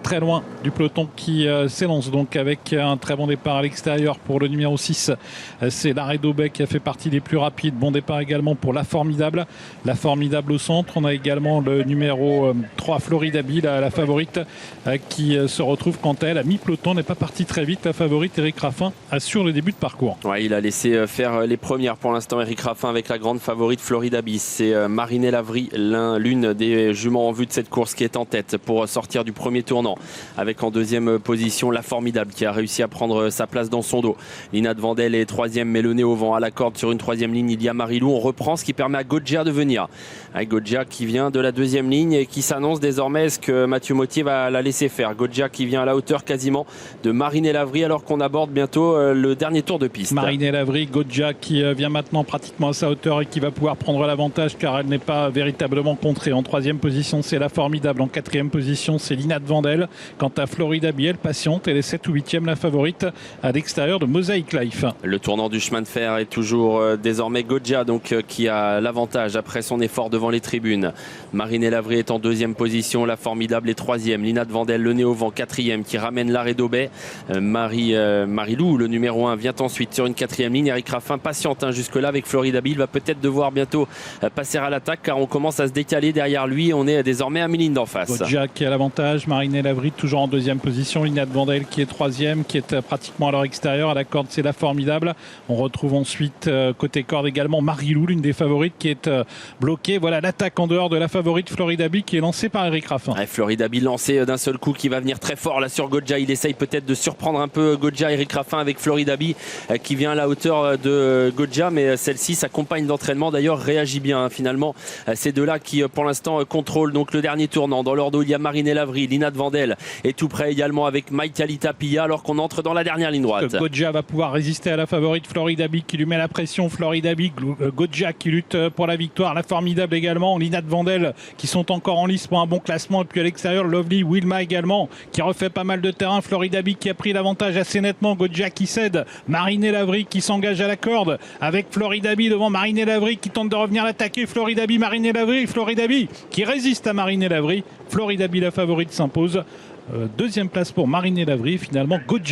Très loin du peloton qui s'élance donc avec un très bon départ à l'extérieur pour le numéro 6. C'est l'arrêt d'Aubet qui a fait partie des plus rapides. Bon départ également pour La Formidable. La Formidable au centre. On a également le numéro 3 Floridabi, la favorite, qui se retrouve quand elle à mi-peloton. N'est pas partie très vite. La favorite Eric Raffin assure le début de parcours. Ouais, il a laissé faire les premières pour l'instant Eric Raffin avec la grande favorite Floridabi. C'est Marinelle Lavry, l'une des juments en vue de cette course qui est en tête pour sortir du premier tournant, avec en deuxième position La Formidable qui a réussi à prendre sa place dans son dos. Lina de Vandel est troisième, mais le nez au vent à la corde sur une troisième ligne. Il y a Marilou. On reprend, ce qui permet à Goggia de venir. Goggia qui vient de la deuxième ligne et qui s'annonce désormais. Est-ce que Mathieu Mottier va la laisser faire? Goggia qui vient à la hauteur quasiment de Marinelle Lavry alors qu'on aborde bientôt le dernier tour de piste. Marinelle Lavry, Goggia qui vient maintenant pratiquement à sa hauteur et qui va pouvoir prendre l'avantage car elle n'est pas véritablement contrée. En troisième position, c'est La Formidable. En quatrième position, c'est Lina de Vandel. Quant à Floridabi, elle patiente. Elle est 7 ou 8e, la favorite à l'extérieur de Mosaic Life. Le tournant du chemin de fer est toujours désormais Goggia qui a l'avantage après son effort devant les tribunes. Marinelle Lavry est en deuxième position. La Formidable est troisième. Lina de Vandel, le nez au vent, quatrième, qui ramène l'arrêt d'Aubet. Marilou, le numéro 1, vient ensuite sur une quatrième ligne. Eric Raffin patiente jusque-là avec Floridabi. Il va peut-être devoir bientôt passer à l'attaque car on commence à se décaler derrière lui. On est désormais à 1000 lignes d'en face. Goggia qui a l'avantage. Marinelle Lavry toujours en deuxième position. Lina de Vandel qui est troisième, qui est pratiquement à leur extérieur. À la corde, c'est La Formidable. On retrouve ensuite côté corde également Marilou, l'une des favorites qui est bloquée. Voilà l'attaque en dehors de la favorite Floridabi qui est lancée par Eric Raffin. Ouais, Floridabi lancé d'un seul coup qui va venir très fort là sur Goggia. Il essaye peut-être de surprendre un peu Goggia, Eric Raffin, avec Floridabi qui vient à la hauteur de Goggia, mais celle-ci, sa compagne d'entraînement d'ailleurs, réagit bien finalement. Ces deux-là qui pour l'instant contrôlent donc le dernier tournant. Dans leur dos, il y a Marinelle Lavry, Lina de Vandel est tout près également avec Maïkalita Pilla alors qu'on entre dans la dernière ligne droite. Goggia va pouvoir résister à la favorite Floridabi qui lui met la pression. Floridabi, Goggia qui lutte pour la victoire. La Formidable également. Lina de Vandel qui sont encore en lice pour un bon classement. Et puis à l'extérieur, Lovely Wilma également qui refait pas mal de terrain. Floridabi qui a pris l'avantage assez nettement. Goggia qui cède. Marinelle Lavry qui s'engage à la corde avec Floridabi devant Marinelle Lavry qui tente de revenir l'attaquer. Floridabi, Marinelle Lavry, Floridabi qui résiste à Marinelle Lavry. Floridabi, la favorite, s'impose. Deuxième place pour Marinelle Lavry. Finalement, Goggia